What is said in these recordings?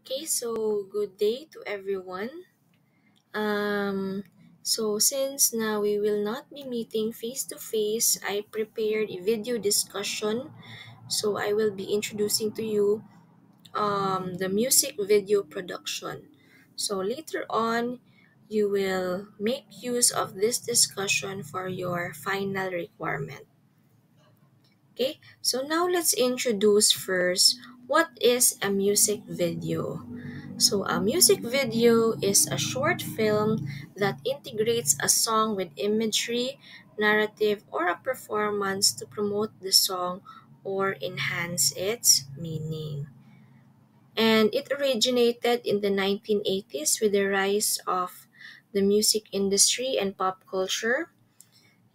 Okay, so good day to everyone. Um, so since now we will not be meeting face to face, I prepared a video discussion. So I will be introducing to you the music video production. So later on, you will make use of this discussion for your final requirement. Okay, so now let's introduce first what is a music video. So, a music video is a short film that integrates a song with imagery, narrative, or a performance to promote the song or enhance its meaning. And it originated in the 1980s with the rise of the music industry and pop culture.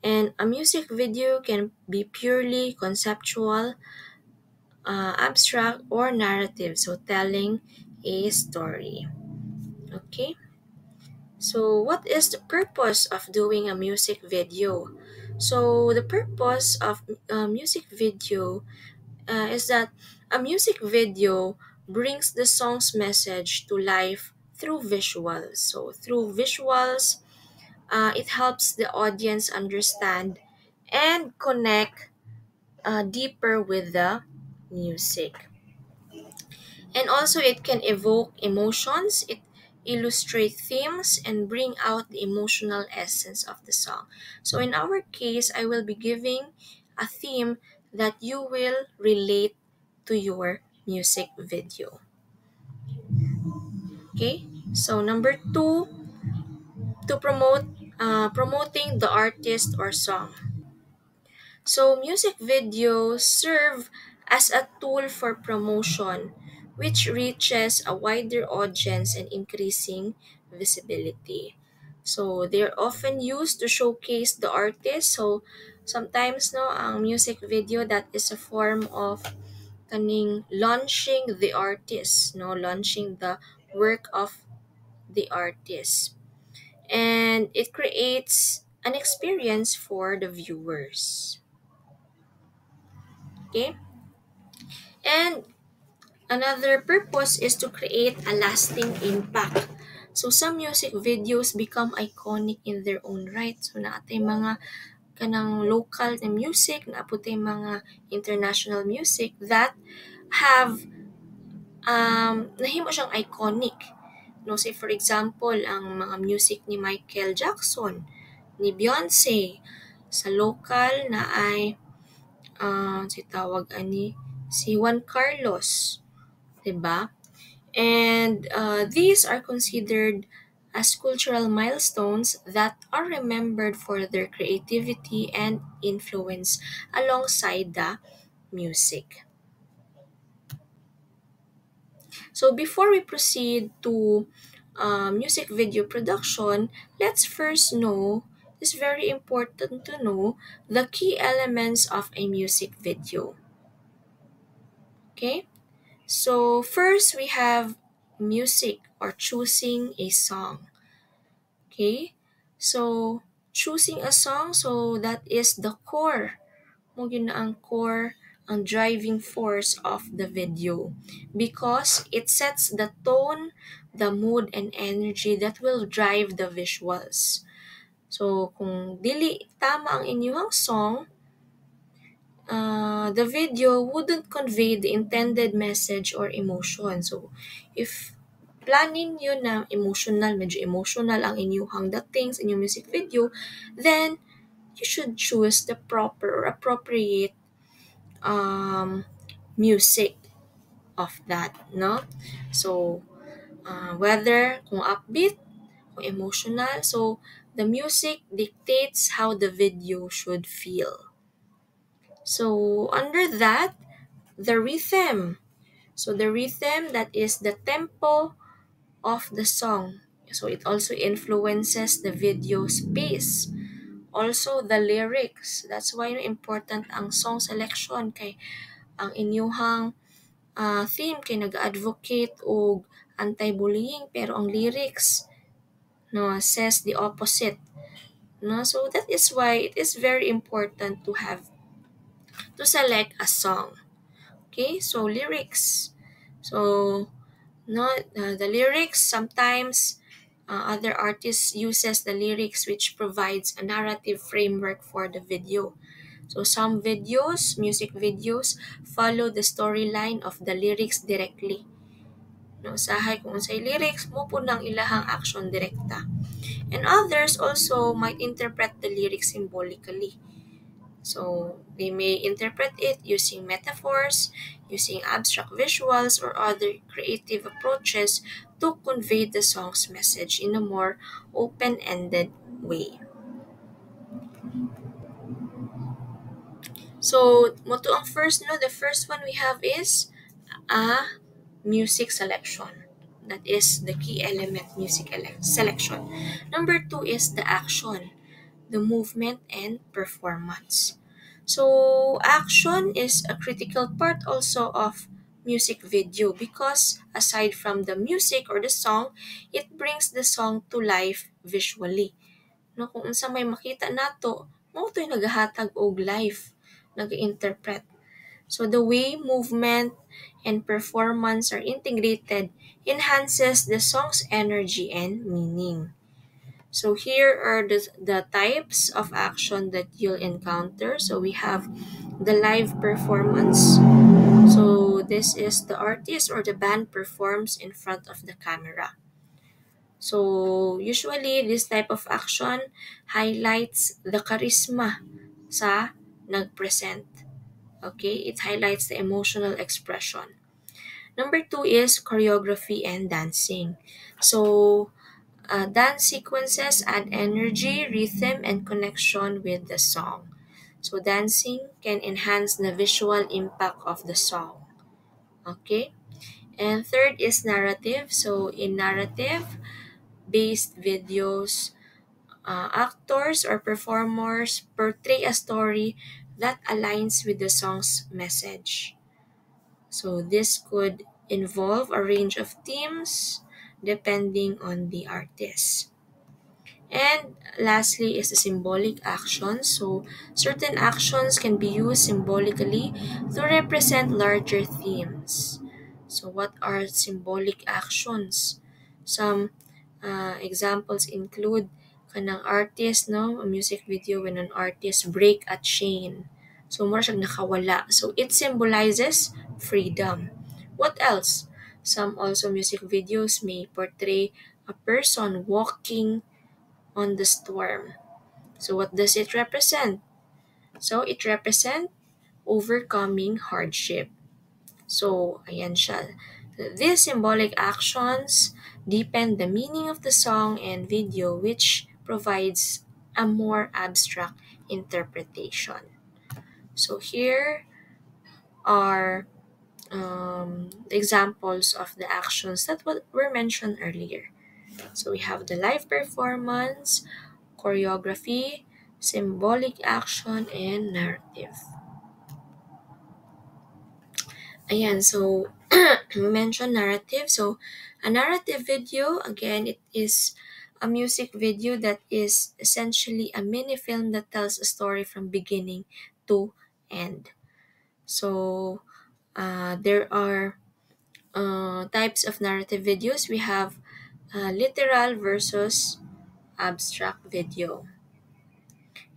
And a music video can be purely conceptual, abstract, or narrative, so telling a story. Okay. So, what is the purpose of doing a music video? So, the purpose of a music video is that a music video brings the song's message to life through visuals. So, through visuals, it helps the audience understand and connect deeper with the music. And also, it can evoke emotions, it illustrate themes, and bring out the emotional essence of the song. So, in our case, I will be giving a theme that you will relate to your music video. Okay, so number two, to promoting the artist or song. So, music videos serve as a tool for promotion, which reaches a wider audience and increasing visibility. So, they're often used to showcase the artist. So, sometimes no, ang music video that is a form of kaning launching the artist, no, launching the work of the artist. And it creates an experience for the viewers. Okay? And another purpose is to create a lasting impact. So some music videos become iconic in their own right. So naatay mga kanang local na music, naaputay mga international music that have nahimo siyang iconic. No, say for example, ang mga music ni Michael Jackson, ni Beyonce, sa local na ay si tawag ani si Juan Carlos, 'di ba? And these are considered as cultural milestones that are remembered for their creativity and influence alongside the music. So before we proceed to music video production, let's first know, it's very important to know the key elements of a music video. Okay? So first we have music or choosing a song. Okay? So choosing a song, so that is the core. Mo yun na ang core, ang driving force of the video because it sets the tone, the mood and energy that will drive the visuals. So kung dili tama ang inyong song, the video wouldn't convey the intended message or emotion. So, if planning yun na emotional, medyo emotional ang inyuhang dating sa inyong music video, then you should choose the proper or appropriate um, music of that, no? So, whether kung upbeat, kung emotional, so the music dictates how the video should feel. So, under that, the rhythm. So the rhythm, that is the tempo of the song. So it also influences the video's pace. Also the lyrics. That's why important ang song selection kay ang inyuhang theme kay nag-advocate og anti-bullying pero ang lyrics no says the opposite. No, so that is why it is very important to select a song. Okay, so lyrics. So No, the lyrics sometimes other artists uses the lyrics which provides a narrative framework for the video. So some videos, music videos, follow the storyline of the lyrics directly. No, usahay kung unsay lyrics mo po ng ilahang action direkta. And others also might interpret the lyrics symbolically. So they may interpret it using metaphors, using abstract visuals, or other creative approaches to convey the song's message in a more open-ended way. So, moto ang first, no, the first one we have is a music selection. That is the key element, selection. Number two is the action, the movement and performance. So, action is a critical part also of music video because aside from the music or the song, it brings the song to life visually. No, kung unsa may makita nato, mo to'y nagahatag og life, nag-interpret. So the way movement and performance are integrated enhances the song's energy and meaning. So here are the types of action that you'll encounter. So we have the live performance. So this is the artist or the band performs in front of the camera. So usually this type of action highlights the charisma sa nagpresent. Okay, it highlights the emotional expression. Number two is choreography and dancing. So dance sequences add energy, rhythm, and connection with the song. So dancing can enhance the visual impact of the song. Okay? And third is narrative. So in narrative based videos, actors or performers portray a story that aligns with the song's message. So this could involve a range of themes depending on the artist. And lastly is the symbolic actions. So certain actions can be used symbolically to represent larger themes. So what are symbolic actions? Some examples include kanang artist, no, a music video when an artist break a chain. So mura siyang nakawala. So it symbolizes freedom. What else? Some also music videos may portray a person walking on the storm. So what does it represent? So it represents overcoming hardship. So ayan siya. These symbolic actions deepen the meaning of the song and video which provides a more abstract interpretation. So here are examples of the actions that were mentioned earlier. So we have the live performance, choreography, symbolic action, and narrative. Ayan, so we mentioned narrative. So a narrative video, again, it is a music video that is essentially a mini film that tells a story from beginning to end. So there are types of narrative videos. We have literal versus abstract video.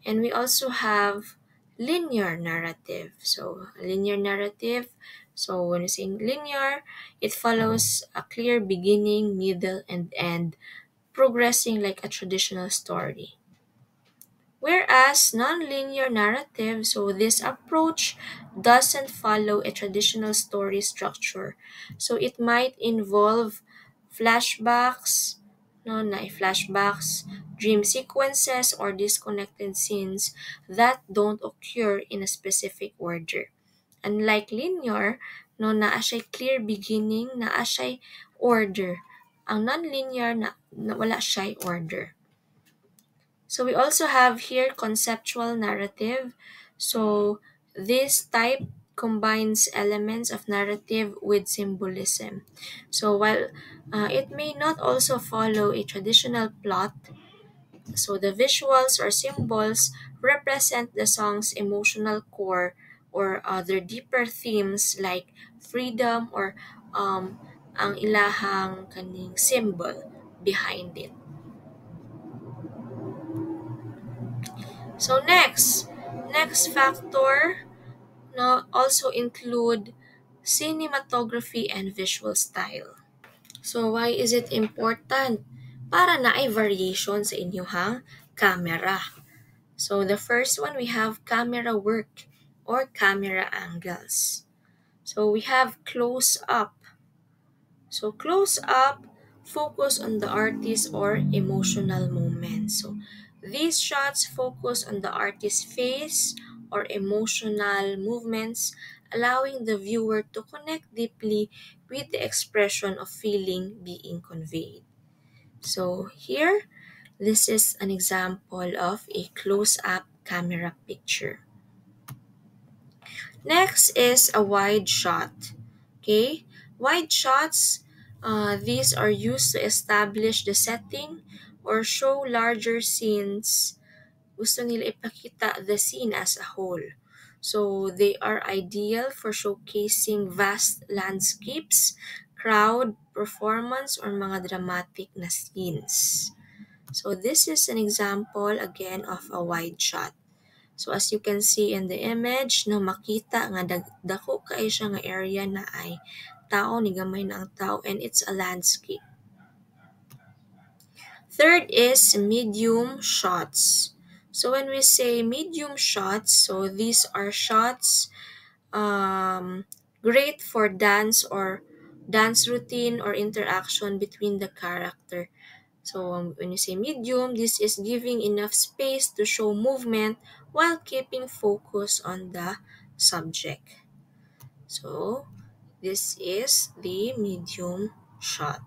And we also have linear narrative. So linear narrative, so when you say linear, it follows a clear beginning, middle, and end, progressing like a traditional story. Whereas non-linear narrative, so this approach doesn't follow a traditional story structure. So it might involve flashbacks, no, na flashbacks, dream sequences, or disconnected scenes that don't occur in a specific order. Unlike linear, no, naa siya clear beginning, naa siya order. Ang non-linear na wala siya order. So we also have here conceptual narrative. So this type combines elements of narrative with symbolism. So while it may not also follow a traditional plot, so the visuals or symbols represent the song's emotional core or other deeper themes like freedom or um, ang ilahang kaning symbol behind it. So next factor no also include cinematography and visual style. So why is it important? Para na ay variation sa inyong camera. So the first one, we have camera work or camera angles. So we have close up. So close up, focus on the artist or emotional moment. So these shots focus on the artist's face or emotional movements, allowing the viewer to connect deeply with the expression of feeling being conveyed. So here, this is an example of a close-up camera picture. Next is a wide shot. Okay, wide shots, these are used to establish the setting or show larger scenes. Gusto nila ipakita the scene as a whole. So they are ideal for showcasing vast landscapes, crowd, performance, or mga dramatic na scenes. So this is an example again of a wide shot. So as you can see in the image, no makita nga dako kay siya nga area na ay tao ni gamay na ang tao and it's a landscape. Third is medium shots. So when we say medium shots, so these are shots great for dance or dance routine or interaction between the character. So when you say medium, this is giving enough space to show movement while keeping focus on the subject. So this is the medium shot.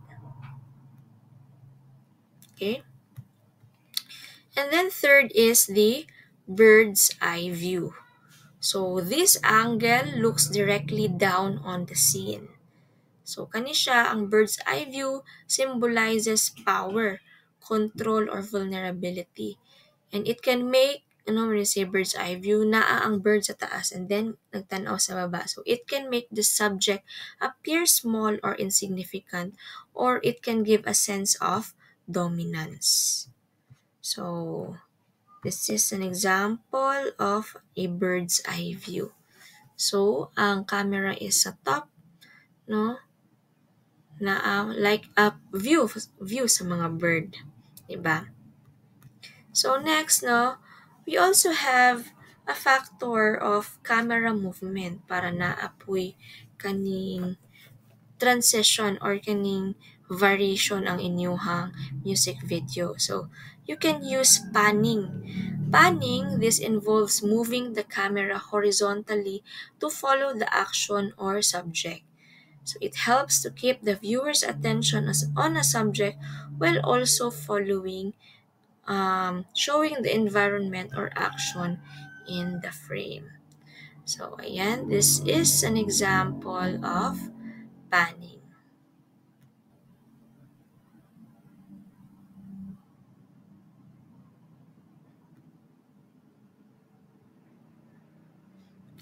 Okay. And then third is the bird's eye view. So this angle looks directly down on the scene. So kani siya, ang bird's eye view symbolizes power, control, or vulnerability. And it can make, when you say bird's eye view, naa ang bird sa taas and then nagtanaw sa baba. So it can make the subject appear small or insignificant, or it can give a sense of dominance. So this is an example of a bird's eye view. So ang camera is sa top, no? Na like a view sa mga bird, 'di ba? So next, no, we also have a factor of camera movement para naapoy kaning transition or kaning variation ang inyuhang music video. So you can use panning. Panning, this involves moving the camera horizontally to follow the action or subject. So it helps to keep the viewer's attention on a subject while also showing the environment or action in the frame. So ayan, this is an example of panning.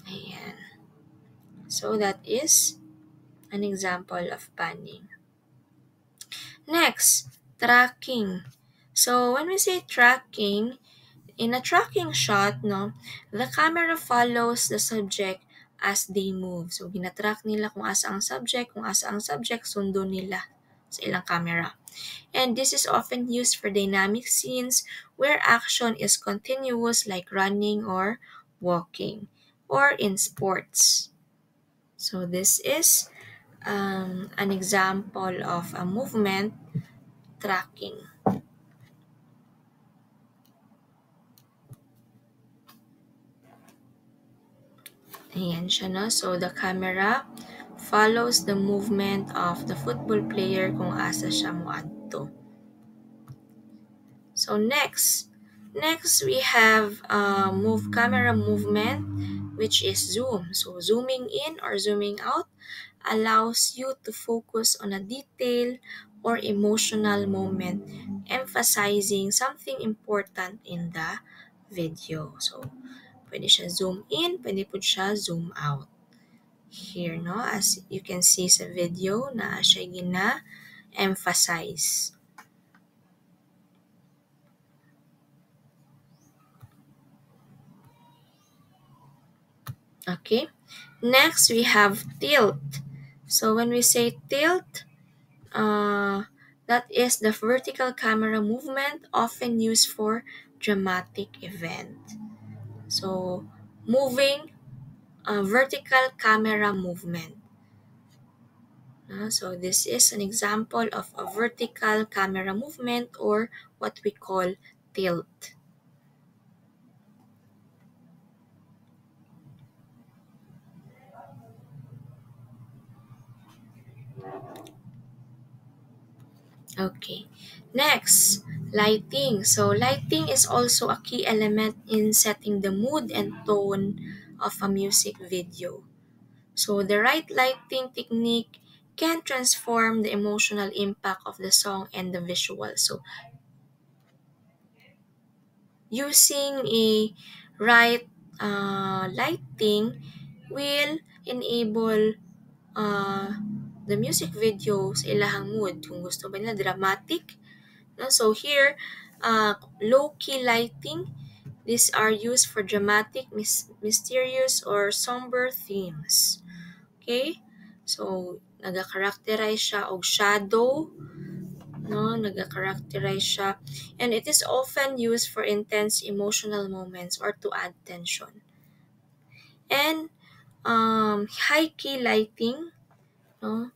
Ayan. So that is an example of panning. Next, tracking. So when we say tracking, in a tracking shot, no, the camera follows the subject as they move. So ginatrack nila kung asa ang subject, sundo nila sa ilang camera. And this is often used for dynamic scenes where action is continuous like running or walking, or in sports. So this is an example of a movement tracking. Ayan siya, no? So the camera follows the movement of the football player kung asa siya moadto. So next we have camera movement, which is zoom. So zooming in or zooming out allows you to focus on a detail or emotional moment, emphasizing something important in the video. So pwede siya zoom in, pwede po siya zoom out. here, no? As you can see sa video na siya gina-emphasize. Okay. Next, we have tilt. So when we say tilt, that is the vertical camera movement often used for dramatic event. So moving vertical camera movement. So this is an example of a vertical camera movement or what we call tilt. Okay. Next, lighting. So lighting is also a key element in setting the mood and tone of a music video. So the right lighting technique can transform the emotional impact of the song and the visual. So using a right lighting will enable the music video sa ilahang mood. Kung gusto ba nila dramatic, no? So here, low-key lighting, these are used for dramatic, mysterious, or somber themes. Okay? So, naga-characterize siya og shadow, no? Naga-characterize siya. And it is often used for intense emotional moments or to add tension. And high-key lighting, no?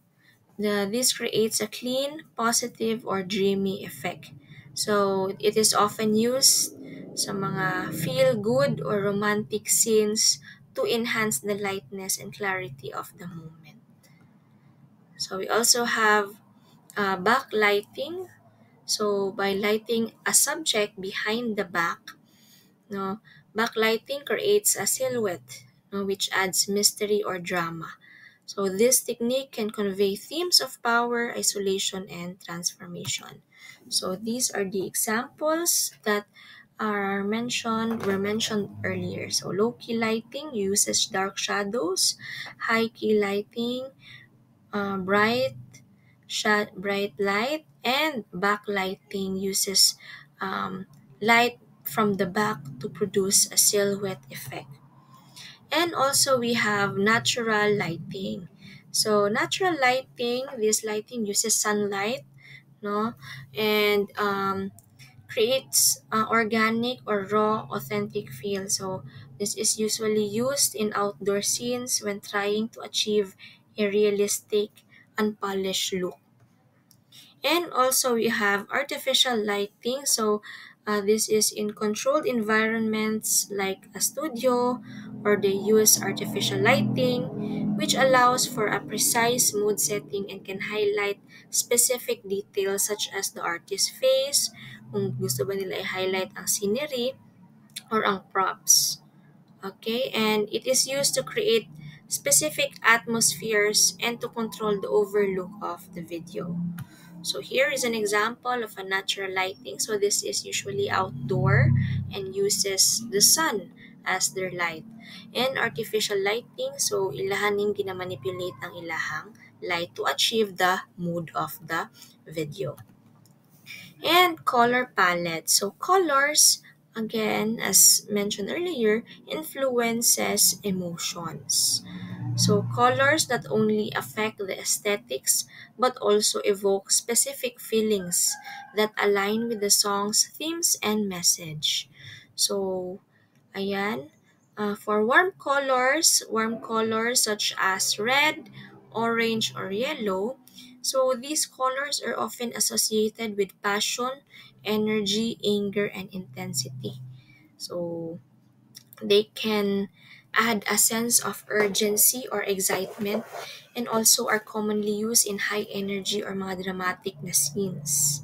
This creates a clean, positive, or dreamy effect. So, it is often used sa mga feel-good or romantic scenes to enhance the lightness and clarity of the moment. So, we also have backlighting. So, by lighting a subject behind the back, no, backlighting creates a silhouette, no, which adds mystery or drama. So this technique can convey themes of power, isolation, and transformation. So these are the examples that were mentioned earlier. So low key lighting uses dark shadows, high key lighting, bright light, and backlighting uses light from the back to produce a silhouette effect. And also we have natural lighting. So natural lighting, this lighting uses sunlight, no, and creates organic or raw, authentic feel. So this is usually used in outdoor scenes when trying to achieve a realistic, unpolished look. And also we have artificial lighting. So this is in controlled environments like a studio, or they use artificial lighting, which allows for a precise mood setting and can highlight specific details such as the artist's face, kung gusto ba nila i-highlight ang scenery or ang props. Okay, and it is used to create specific atmospheres and to control the overlook of the video. So here is an example of a natural lighting. So this is usually outdoor and uses the sun as their light. And artificial lighting, so ilahaning ginamanipulate ang ilahang light to achieve the mood of the video. And color palette. So colors, again, as mentioned earlier, influences emotions. So colors not only affect the aesthetics but also evoke specific feelings that align with the song's themes and message. So, ayan, for warm colors such as red, orange, or yellow, so these colors are often associated with passion, energy, anger, and intensity. So, they can add a sense of urgency or excitement and also are commonly used in high energy or mga dramatic na scenes.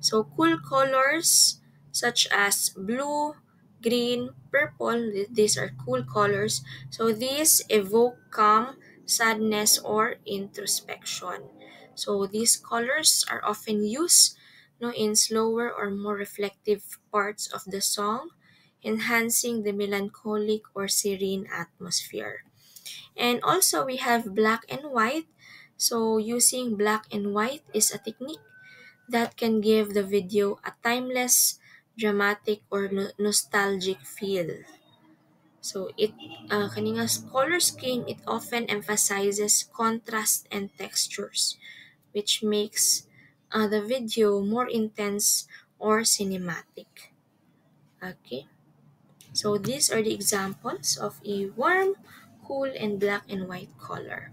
So cool colors such as blue, green, purple, these are cool colors. So these evoke calm, sadness, or introspection. So these colors are often used, no, in slower or more reflective parts of the song, enhancing the melancholic or serene atmosphere. And also we have black and white. So using black and white is a technique that can give the video a timeless, dramatic, or nostalgic feel. So kaninga's color scheme, it often emphasizes contrast and textures, which makes the video more intense or cinematic. Okay, so these are the examples of a warm, cool, and black and white color.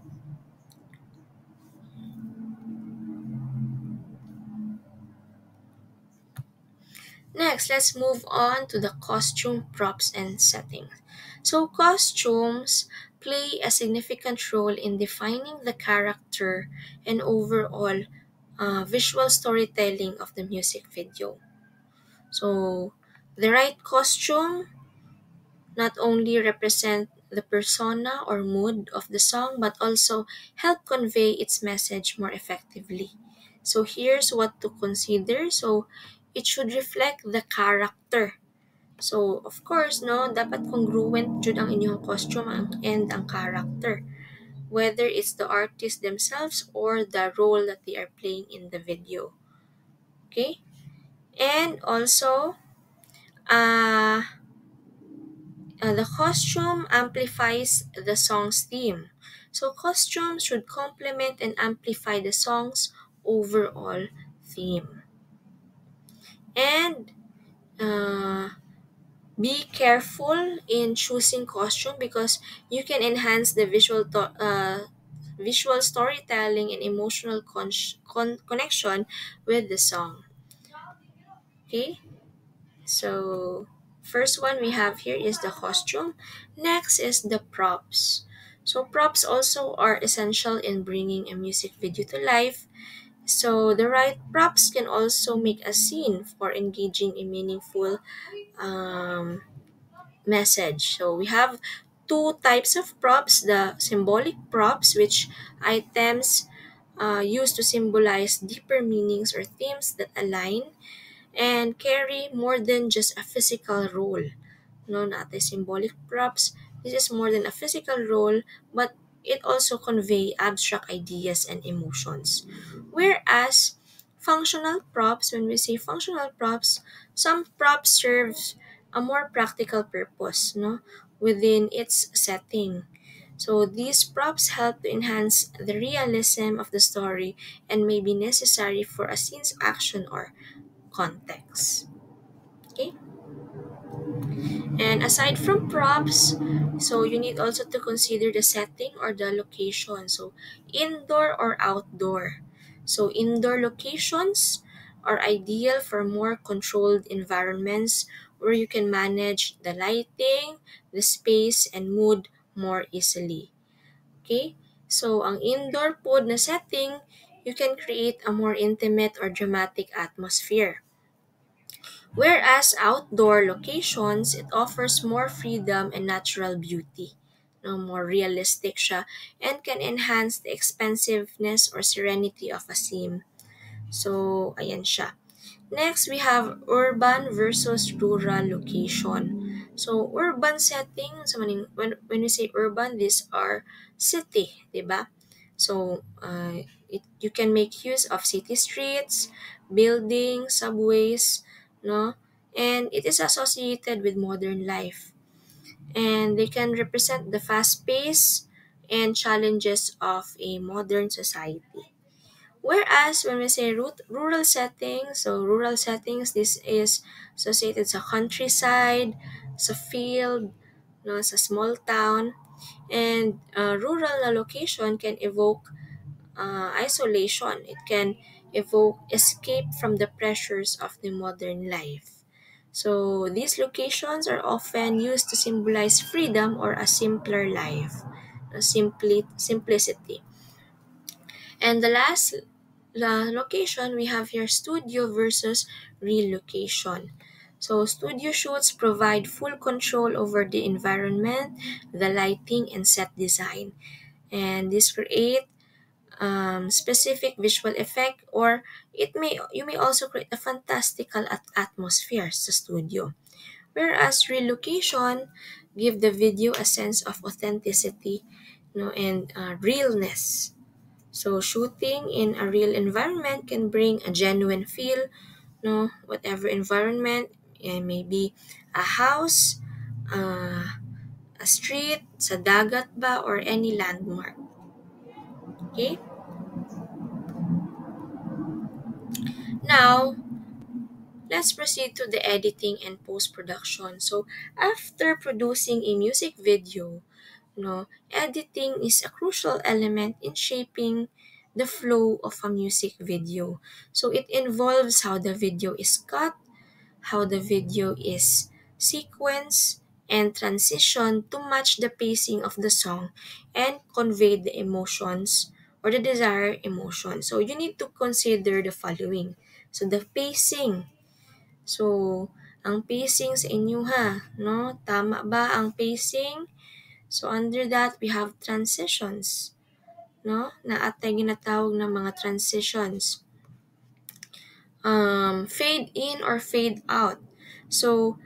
Next, let's move on to the costume, props, and settings. So, costumes play a significant role in defining the character and overall visual storytelling of the music video. So, the right costume not only represent the persona or mood of the song but also help convey its message more effectively. So here's what to consider. So it should reflect the character. So of course, no, dapat congruent jud ang inyong costume and ang character, whether it's the artist themselves or the role that they are playing in the video. Okay? And also, uh the costume amplifies the song's theme. So, costumes should complement and amplify the song's overall theme. And uh, be careful in choosing costume because you can enhance the visual storytelling and emotional connection with the song. Okay? So, first one we have here is the costume. Next is the props. So, props also are essential in bringing a music video to life. So, the right props can also make a scene for engaging a meaningful um, message. So, we have two types of props, the symbolic props, which items used to symbolize deeper meanings or themes that align and carry more than just a physical role. No, not the symbolic props. This is more than a physical role, but it also convey abstract ideas and emotions. Whereas functional props, when we say functional props, some props serves a more practical purpose, no, within its setting. So these props help to enhance the realism of the story and may be necessary for a scene's action or context. Okay, and aside from props, so you need also to consider the setting or the location. So indoor or outdoor. So indoor locations are ideal for more controlled environments where you can manage the lighting, the space, and mood more easily. Okay, so ang indoor pod na setting, you can create a more intimate or dramatic atmosphere. Whereas outdoor locations, it offers more freedom and natural beauty. No, more realistic siya and can enhance the expansiveness or serenity of a scene. So, ayan siya. Next, we have urban versus rural location. So, urban setting, so when we say urban, these are city, diba? So, you can make use of city streets, buildings, subways, no? And it is associated with modern life. And they can represent the fast pace and challenges of a modern society. Whereas when we say rural settings, so rural settings, this is associated sa countryside, sa field, no, sa small town, and rural na location can evoke isolation. It can evoke escape from the pressures of the modern life. So these locations are often used to symbolize freedom or a simpler life, simplicity. And the last location we have here, studio versus relocation. So studio shoots provide full control over the environment, the lighting, and set design. And this create specific visual effect, or you may also create a fantastical atmosphere sa studio. Whereas relocation give the video a sense of authenticity no, and realness. So shooting in a real environment can bring a genuine feel, no, whatever environment, it may be a house, a street, sa dagat ba, or any landmark. Okay? Now, let's proceed to the editing and post-production. So, after producing a music video, no, editing is a crucial element in shaping the flow of a music video. So, it involves how the video is cut, how the video is sequenced, and transition to match the pacing of the song and convey the emotions or the desired emotion. So, you need to consider the following. So, the pacing. So, ang pacing sa inyo ha, no? Tama ba ang pacing? So, under that, we have transitions, no? Na atay ginatawag ng mga transitions. Fade in or fade out. So,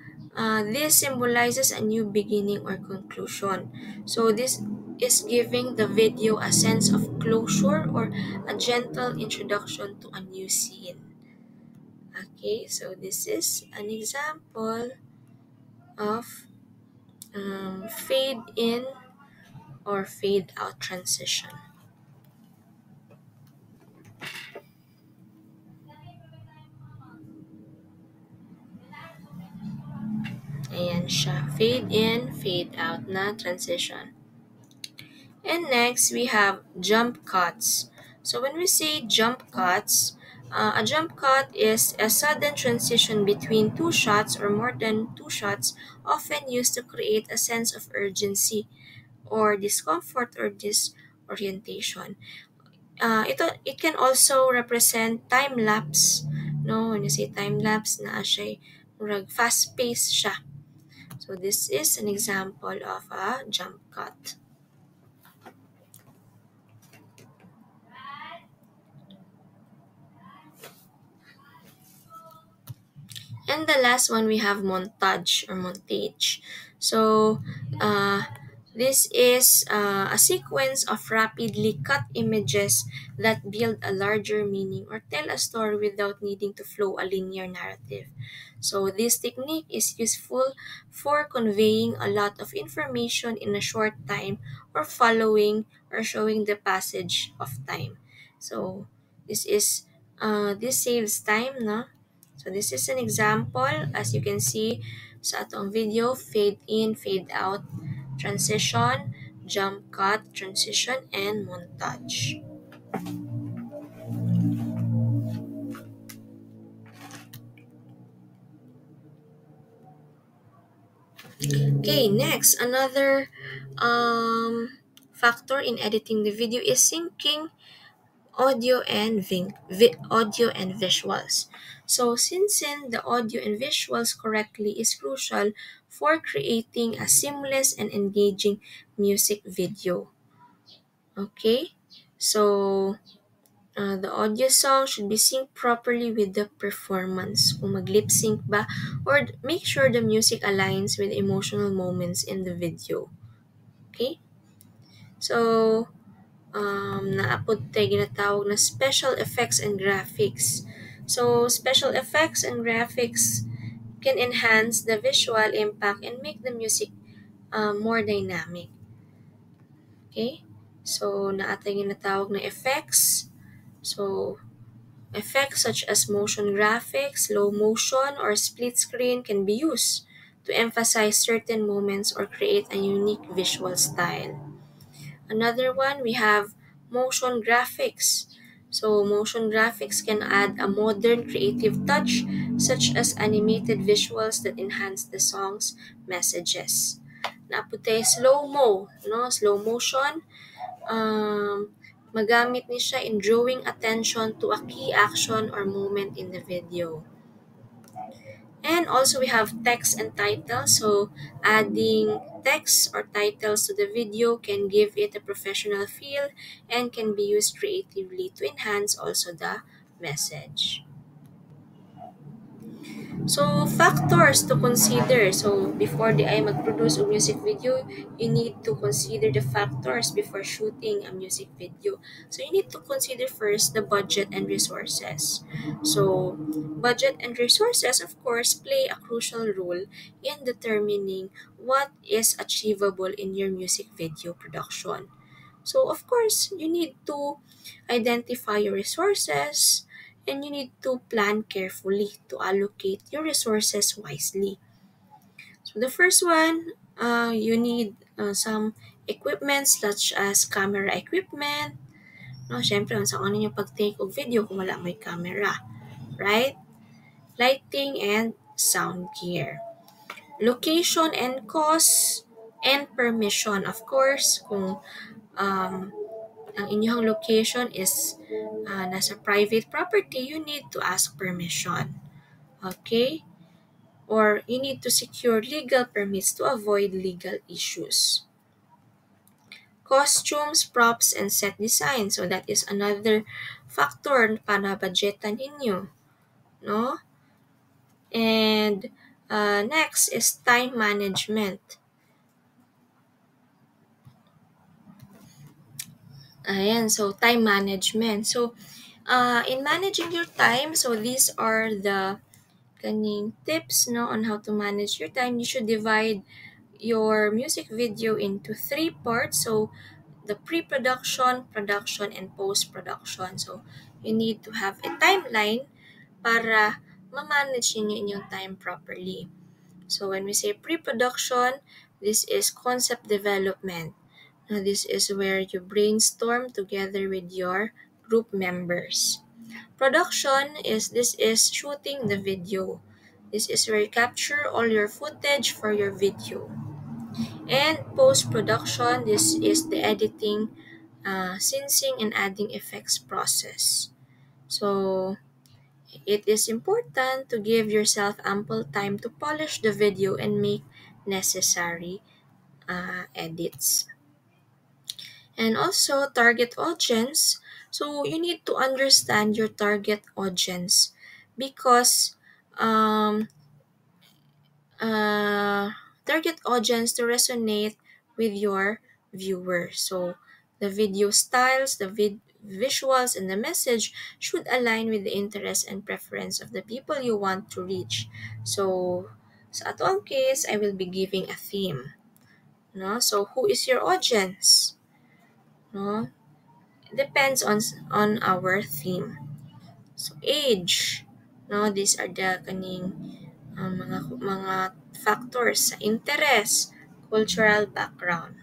this symbolizes a new beginning or conclusion. So, this is giving the video a sense of closure or a gentle introduction to a new scene. Okay, so this is an example of fade in or fade out transition. Ayan siya. Fade in, fade out na transition. And next, we have jump cuts. So when we say jump cuts, a jump cut is a sudden transition between two shots or more than two shots, often used to create a sense of urgency or discomfort or disorientation. It can also represent time lapse. No, when you say time lapse, na siya fast pace siya. So this is an example of a jump cut. And the last one, we have montage or montage. So, this is a sequence of rapidly cut images that build a larger meaning or tell a story without needing to flow a linear narrative. So, this technique is useful for conveying a lot of information in a short time or following or showing the passage of time. So, this saves time, no? So this is an example, as you can see sa atong video, fade in, fade out, transition, jump cut, transition, and montage. Okay, next, another factor in editing the video is syncing audio and visuals. So syncing the audio and visuals correctly is crucial for creating a seamless and engaging music video. Okay, so the audio song should be synced properly with the performance. Kung mag-lip sync ba, or make sure the music aligns with emotional moments in the video. Okay, so naapod tayo ginatawag na special effects and graphics. So, special effects and graphics can enhance the visual impact and make the music more dynamic. Okay? So, naatay ginatawag na effects. So, effects such as motion graphics, slow motion, or split screen can be used to emphasize certain moments or create a unique visual style. Another one, we have motion graphics. So, motion graphics can add a modern creative touch, such as animated visuals that enhance the song's messages. Naputay slow-mo, no? Slow motion. Magamit ni siya in drawing attention to a key action or moment in the video. And also we have text and title. So adding text or titles to the video can give it a professional feel and can be used creatively to enhance also the message. So, factors to consider. So, before di ay mag-produce og music video, you need to consider the factors before shooting a music video. So, you need to consider first the budget and resources. So, budget and resources, of course, play a crucial role in determining what is achievable in your music video production. So, of course, you need to identify your resources and you need to plan carefully to allocate your resources wisely. So, the first one, you need some equipment such as camera equipment. No, syempre, sa ano yung pag-take of video kung wala may camera, right? Lighting and sound gear. Location and cost and permission. Of course, kung um, ang inyong location is nasa private property, you need to ask permission. Okay? Or you need to secure legal permits to avoid legal issues. Costumes, props, and set design. So that is another factor para budgetan ninyo. No? And next is time management. Ayan, so time management. So, in managing your time, so these are the kaning tips no on how to manage your time. You should divide your music video into three parts. So, the pre-production, production, and post-production. So, you need to have a timeline para ma-manage ninyo inyong time properly. So, when we say pre-production, this is concept development. Now, this is where you brainstorm together with your group members. Production is this is shooting the video. This is where you capture all your footage for your video. And post-production, this is the editing, syncing, and adding effects process. So, it is important to give yourself ample time to polish the video and make necessary edits. And also, target audience. So, you need to understand your target audience because um, target audience to resonate with your viewer. So, the video styles, the visuals, and the message should align with the interest and preference of the people you want to reach. So, sa atong case, I will be giving a theme. No? So, who is your audience? No? Depends on our theme. So, age. No? These are the kaning mga factors sa interest, cultural background.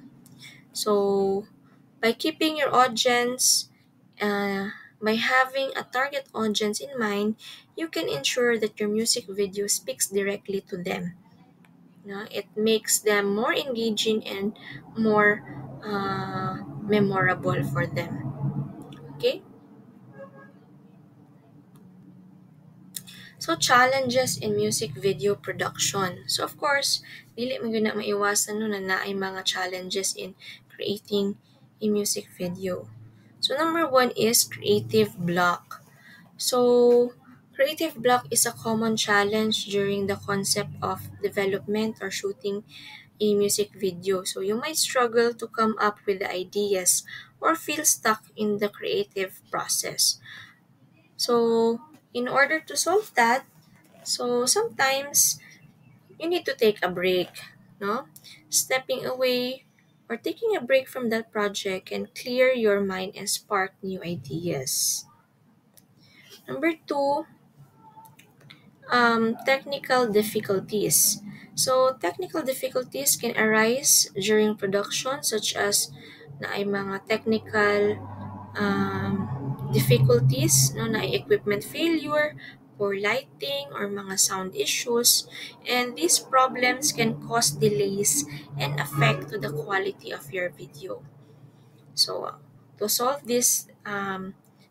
So, by keeping your audience, by having a target audience in mind, you can ensure that your music video speaks directly to them. No? It makes them more engaging and more memorable for them. Okay? So, challenges in music video production. So, of course, dili mo na maiwasan no na naay mga challenges in creating a music video. So, number one is creative block. So, creative block is a common challenge during the concept of development or shooting a music video. So, you might struggle to come up with the ideas or feel stuck in the creative process. So, in order to solve that, so sometimes you need to take a break, no? Stepping away or taking a break from that project can clear your mind and spark new ideas. Number two, technical difficulties. So, technical difficulties can arise during production such as na ay mga technical difficulties, no, na equipment failure, poor lighting, or mga sound issues. And these problems can cause delays and affect to the quality of your video. So, to solve this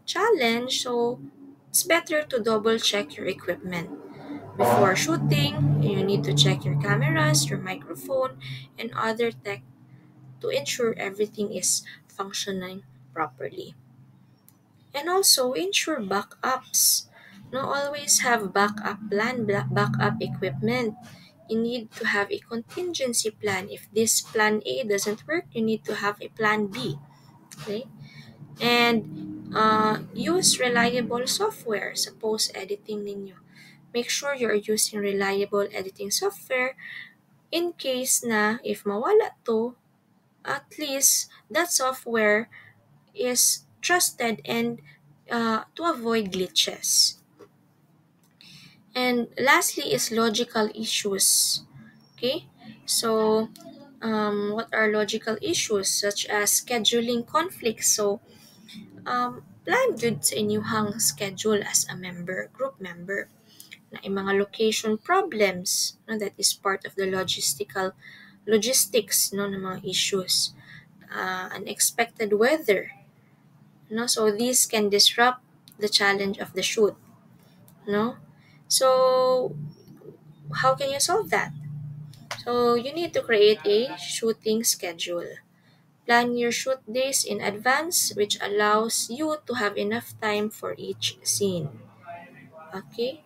challenge, so it's better to double check your equipment. Before shooting, you need to check your cameras, your microphone, and other tech to ensure everything is functioning properly. And also ensure backups. No, always have backup plan, backup equipment. You need to have a contingency plan. If this plan A doesn't work, you need to have a plan B. Okay? And use reliable software. Suppose editing ninyo. Make sure you're using reliable editing software in case na if mawala to, at least that software is trusted and to avoid glitches. And lastly is logical issues. Okay, so what are logical issues such as scheduling conflicts? So plan good sa inyong schedule as a group member. Na yung mga location problems, no, that is part of the logistics, no, ng mga issues. Unexpected weather, no, so these can disrupt the challenge of the shoot, no. So how can you solve that? So you need to create a shooting schedule. Plan your shoot days in advance, which allows you to have enough time for each scene. Okay?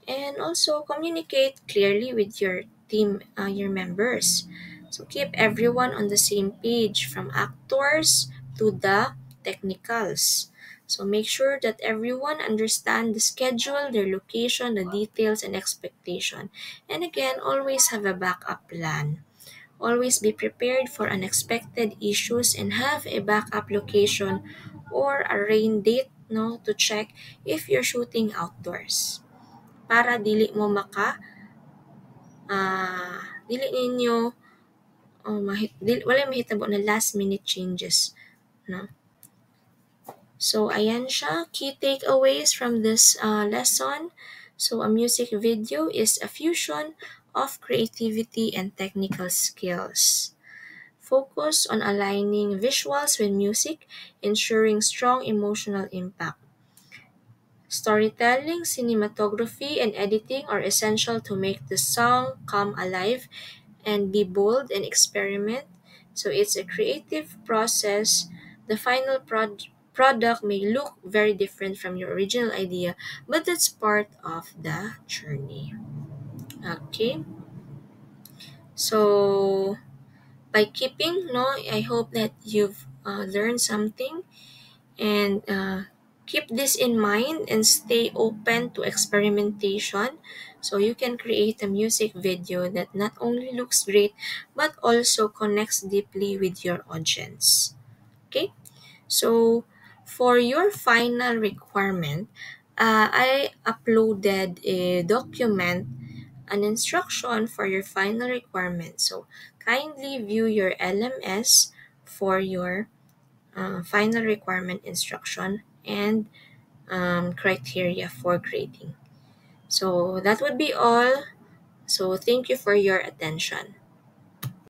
And also communicate clearly with your team, your members. So keep everyone on the same page from actors to the technicals. So make sure that everyone understand the schedule, their location, the details, and expectation. And again, always have a backup plan. Always be prepared for unexpected issues and have a backup location or a rain date, no, to check if you're shooting outdoors. Para dili mo dili ninyo wala mahitabo na last minute changes, no. So ayan siya, key takeaways from this lesson. So a music video is a fusion of creativity and technical skills. Focus on aligning visuals with music, ensuring strong emotional impact. Storytelling, cinematography, and editing are essential to make the song come alive and be bold and experiment. So it's a creative process. The final product may look very different from your original idea, but that's part of the journey. Okay. So by keeping, no, I hope that you've learned something and keep this in mind and stay open to experimentation so you can create a music video that not only looks great but also connects deeply with your audience. Okay, so for your final requirement, I uploaded a document, an instruction for your final requirement. So kindly view your LMS for your final requirement instruction and criteria for grading. So that would be all. So thank you for your attention.